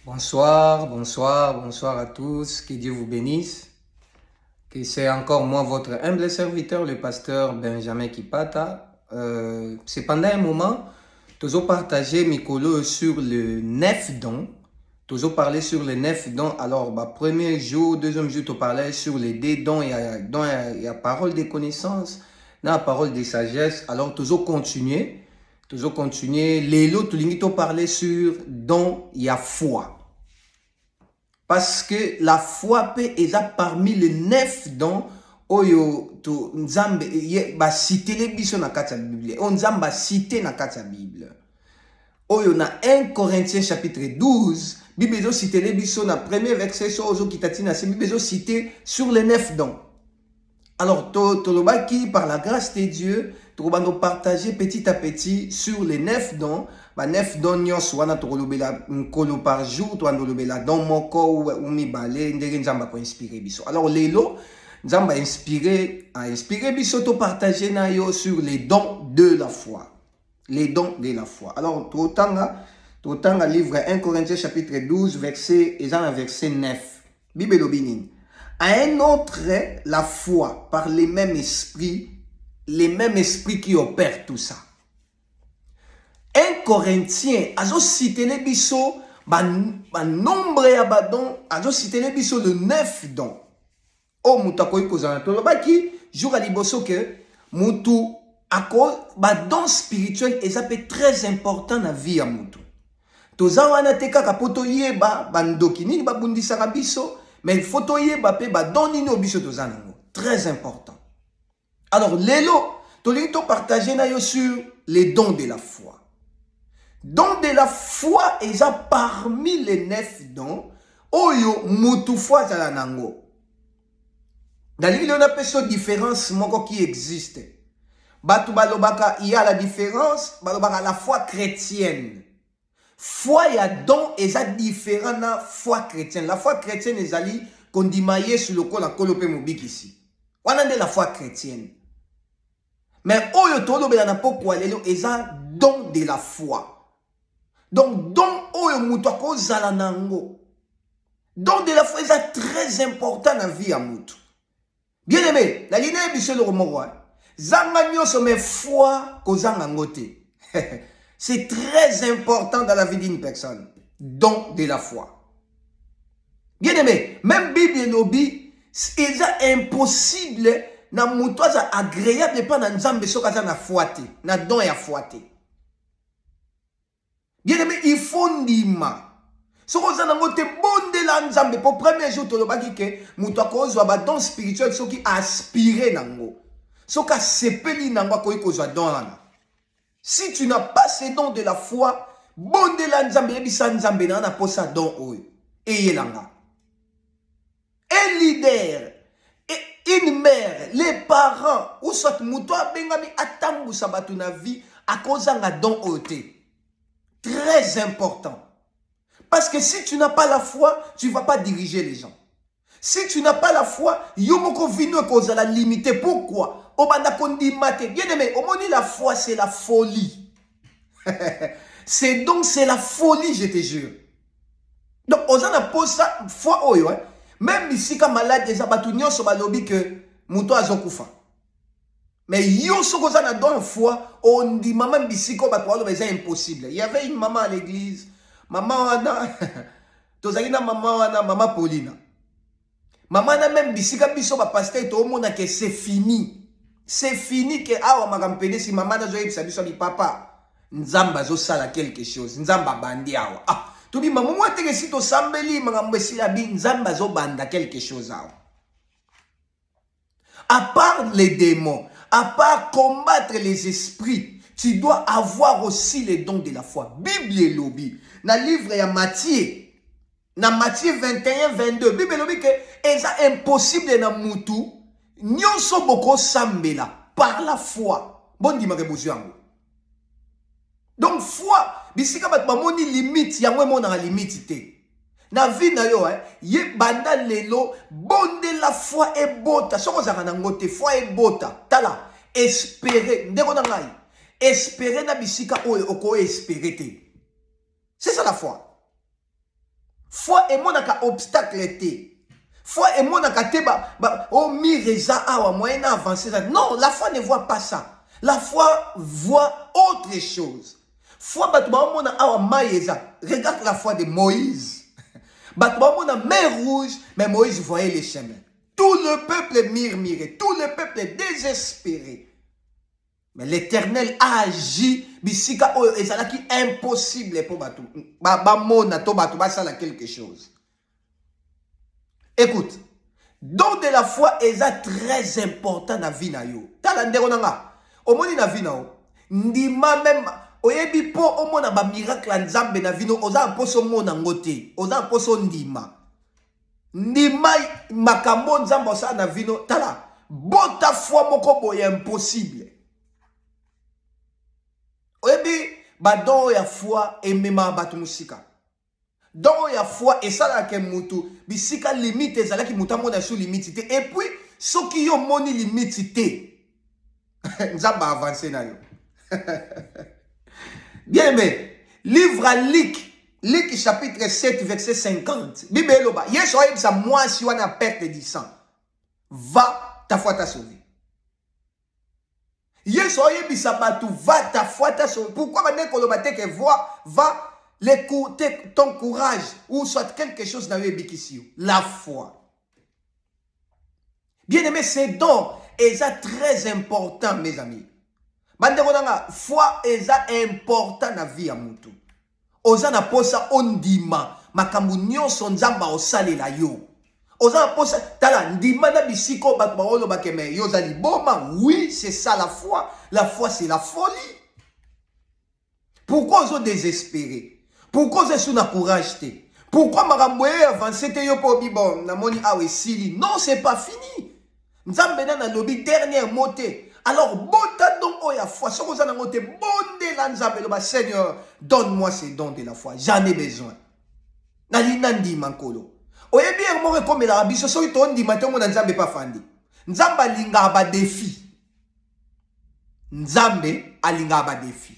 Bonsoir, bonsoir, bonsoir à tous. Que Dieu vous bénisse. Que c'est encore moi, votre humble serviteur, le pasteur Benjamin Kipata. C'est pendant un moment, toujours partagé mes colos sur le 9 dons. Toujours parlé sur les 9 dons. Alors, premier jour, deuxième jour, tu parlais sur les 2 dons. Il y a parole de connaissance, la parole de sagesse. Alors, toujours continuer. Toujours continuer. Les lots, tu parler sur don, il y a foi. Parce que la foi peut être parmi les 9 dons oyo to nzambe ba cité les biso na kati ya Bible. On nzamba cité na kati ya Bible. Oyo na 1 Corinthiens chapitre 12, Bible zo cité les biso na premier verset so ozo kitati na Bible zo cité sur les 9 dons. Alors tolobaki par la grâce de Dieu, to bando partager petit à petit sur les 9 dons. 9 dons nyonso wana tokolobela nkolo par jour to andolobela don moko ou mibale ndenge nzamba ko inspirer biso. Alors lelo nzamba a inspiré biso to partager na yo sur les dons de la foi. Les dons de la foi. Alors totanga livre 1 Corinthiens chapitre 12 verset 9. Bible lobini. À un autre la foi par les mêmes esprits qui opèrent tout ça. 1 Corinthiens, azo cité les biso, nombre ya badon, azo cité les biso le 9 dons. O mutakoy kozana tolobaki jour à liboso que mutu ako badon spirituel ezape très important na vie ya mutu. Toza wana te kaka poto yeba bandoki nini babundisaka biso, mais il faut toyeba pe badon nini obiso toza nango. Très important. Alors lelo tolingi to partager na yo sur les dons de la foi. Don de la foi est parmi les 9 dons. Oyo mutu foi zala nango. Dans l'Bible, on a une différence qui existe. Batu balobaka, il y a la différence, balobaka la foi chrétienne. Foi ya don est différent na foi chrétienne. La foi chrétienne est ali kondimaye sur le col à kolope mobik ici. On a de la foi chrétienne. Mais oyo tolo belana pokwa lelo est don de la foi. Donc, don oyo mutu ako zala nango. Don de la foi est très important dans la vie à mutu. Bien aimé, la ligne est biso le romoroi. Zanga nyoso me foi ko zanga ngote. C'est très important dans la vie d'une personne. Don de la foi. Bien aimé, même Bible lobby, c'est impossible na mutu za agréable pas na nzambe soka za na foite, na don ya foite. Bien aimé, il faut ndima. Si vous avez bonde la nzambe pour premier jour tolobaki ke mutu akozwa ba don spirituel soki aspirer nango. Soka sepeli nango ko ikozwa don wana. Si tu n'as pas ces dons de la foi, bonde la nzambe yebisa nzambe na posa don oyo. Eyelanga. Un leader, une mère, les parents ou soit mutu abengami atambusa batu na vie akozanga don oyo. Très important. Parce que si tu n'as pas la foi, tu ne vas pas diriger les gens. Si tu n'as pas la foi, yomoko vino koza la limiter. Pourquoi? Obanda kondi mate. Bien aimé, au moni la foi c'est la folie. C'est donc c'est la folie, je te jure. Donc ozana pose ça foi oyo hein. Même ici quand malade des abatunyo so balobi que muto azokufa. Mais yo so kozana don foi, on dit maman bisiko batwalo c'est impossible. Il y avait une maman à l'église. Maman wana tozali na maman wana mama Paulina. Maman na même bisika biso ba pasteur to mona que c'est fini. C'est fini que awa makampene si maman na zo yebisa biso bi papa nzamba zo sala quelque chose. Nzamba bandi awa. Ah, to bi maman mo teke si to sambeli makambo esila bi nzamba zo banda quelque chose awa. À part les démons, à part combattre les esprits, tu dois avoir aussi les dons de la foi. Bible et lobby. Dans le livre de Matthieu, dans Matthieu 21, 22, Bible lobby que c'est impossible na mutu, nyonso boko sambela par la foi. Bon di makebuzu yango. Donc foi, bisika bat ba moni limite, yango mo na limite te. Na vie na yo ye banda lelo bonde la foi e bota. Soko zaka na ngote foi e bota. Tala, espérer, ndeko na ngai. Espérer na bisika oyo oko espérer te. C'est ça la foi. foi et monaka obstacle était. Foi et monaka te oh mireza awa moyen avancé. Non, la foi ne voit pas ça. La foi voit autre chose. Foi batba mona awa maïza. Regarde la foi de Moïse. Batba mona mer rouge, mais Moïse voyait les chemins. Tout le peuple murmurait, tout le peuple désespéré. Mais l'Éternel a agi, bisika oyo ezalaki impossible pour batou. Ba mona to batou ba sala quelque chose. Écoute, don de la foi est très important na vie na yo. Tala ndeko nanga. Omoni na vie na yo. Ndima même oyebi po omona ba miracle nzambe na vie no oza poso mona ngote. Oza poso ndima. Ndima makambo nzambe osa na vie no. Tala, bota foi moko boye impossible. Oyebi ba don ya foi emema batu musika. Don ya foi esala ke mutu bisika limite ezala ki mutu amona sous limite te. Et puis soki yo moni limite te. Nzamba avancer na yo. Bien aimé, livre à Luc chapitre 7 verset 50. Bible eloba, Yesu ayebisa mwasi wana perte du sang. Va, ta foi t'a sauvé. Yesu ayebisa batu, va, ta foi t'a sauvé. Pourquoi maintenant koloba te que va l'écouter ton courage ou soit quelque chose dans la foi. Bien aimé, c'est donc et ça très important mes amis. Banderonanga, foi est important dans la vie à mutu. Ozana posa ondima makambu nyonso nzamba osalela yo. Ozana posa tala ndima na bisiko batu baolo bakeme yo zali boma. Oui, c'est ça la foi. La foi c'est la folie. Pourquoi ozo désespéré? Pourquoi je suis na courage te? Pourquoi makambo avancé te yo po bibon na moni awe sili? Non, c'est pas fini. Nzambe na lobi dernier mot te. Alors bota don oya foi. Si vous en avez bonde la nzambe lo ba Seigneur, donne-moi ces dons de la foi. J'en ai besoin. Nali nandi mankolo. Oyebi mo comme la biso so to ndi matin mo nzambe pa fandi. Nzamba linga ba défi. Nzambe alinga ba défi.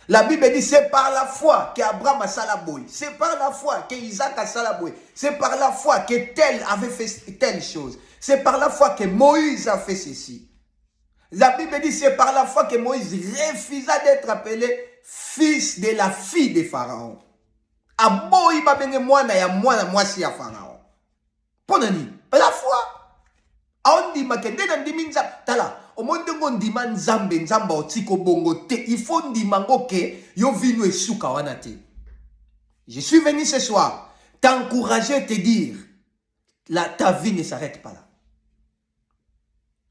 La Bible dit c'est par la foi qu'Abraham a salaboy. C'est par la foi qu'Isaac a salaboy. C'est par la foi que tel avait fait telle chose. C'est par la foi que Moïse a fait ceci. La Bible dit c'est par la foi que Moïse refusa d'être appelé fils de la fille de Pharaon. Aboyi babenge mwana ya mwasi ya Pharaon. Ponani, la foi. Aondi makende na ndiminza tala. Omondengo ndima nzambe nzamba otiko bongo te. Il faut ndimango ke yo vino esuka wana te. Je suis venu ce soir t'encourager et te dire ta vie ne s'arrête pas là.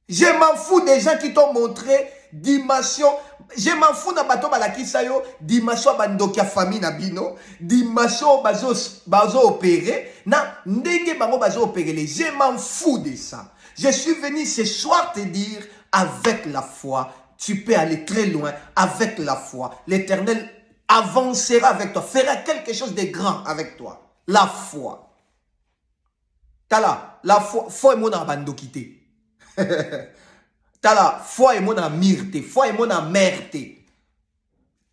Je m'en fous des gens qui t'ont montré dimension. Je m'en fous na bato balakisa yo dimension bandoki ya famille na bino, dimension bazo opérer na ndenge bango bazo opérer. Je m'en fous de ça. Je suis venu ce soir te dire avec la foi, tu peux aller très loin avec la foi. L'Éternel avancera avec toi, fera quelque chose de grand avec toi. La foi. Tala, la foi est mon abandokité. Tala, foi est mon amirte, foi est mon amerte.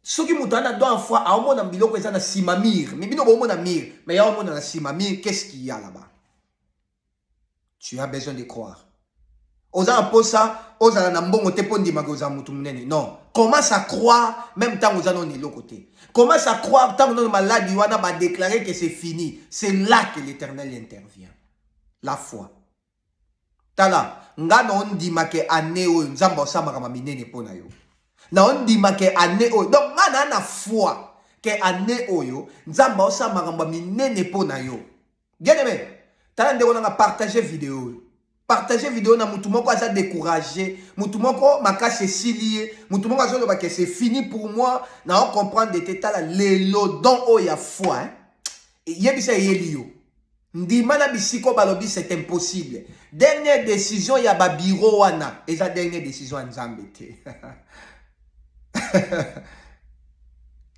Ce qui m'entend dans la foi, à mon ambiloko est na simamir. Mais bino mon amir, mais à mon na simamir, qu'est-ce qu'il y a là-bas? Tu as besoin de croire. Oza posa, oza na mbongo te pondi magoza mutu munene. Non, commence à croire même tant oza non le côté. Commence à croire tant on maladie wana ba déclarer que c'est fini. C'est là que l'Éternel intervient. La foi. Tala, nga na ondi make ane o nzamba osama minene pona yo. Na ondi make ane o. Donc nga na foi que ane oyo nzamba osama minene pona yo. Bien aimé, tala ndeko na partager vidéo. Partager vidéo na mutu moko aza découragé, mutu moko makase silié, mutu moko azo loba que c'est fini pour moi, na on comprendre de tala lelo don o ya foi, hein. Yebisa yelio. Ndima na bisiko balobi c'est impossible. Dernière décision ya ba bureau wana, eza dernière décision en Nzambe te.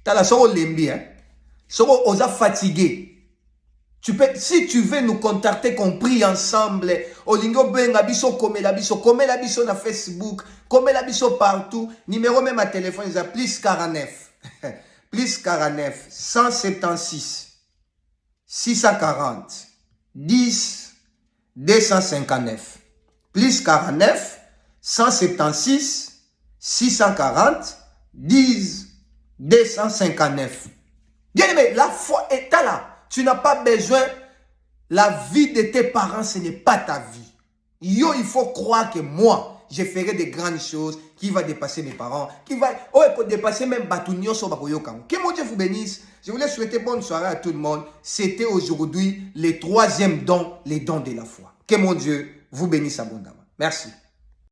Tala soko lembi hein. Soko oza fatigué. Tu peux, si tu veux nous contacter, qu'on prie ensemble, Olingo Benga biso komela biso na Facebook, komela biso partout, numéro même à téléphone, ils ont plus 49, plus 49, 176, 640 10 259 plus 49 176 640 10 259. Bien aimé, la foi est là. Tu n'as pas besoin. La vie de tes parents, ce n'est pas ta vie. Yo, il faut croire que moi, je ferai de grandes choses qui va dépasser mes parents, qui va dépasser même Batounio sur Bakoyokam. Que mon Dieu vous bénisse. Je voulais souhaiter bonne soirée à tout le monde. C'était aujourd'hui le troisième don, les dons de la foi. Que mon Dieu vous bénisse abondamment. Merci.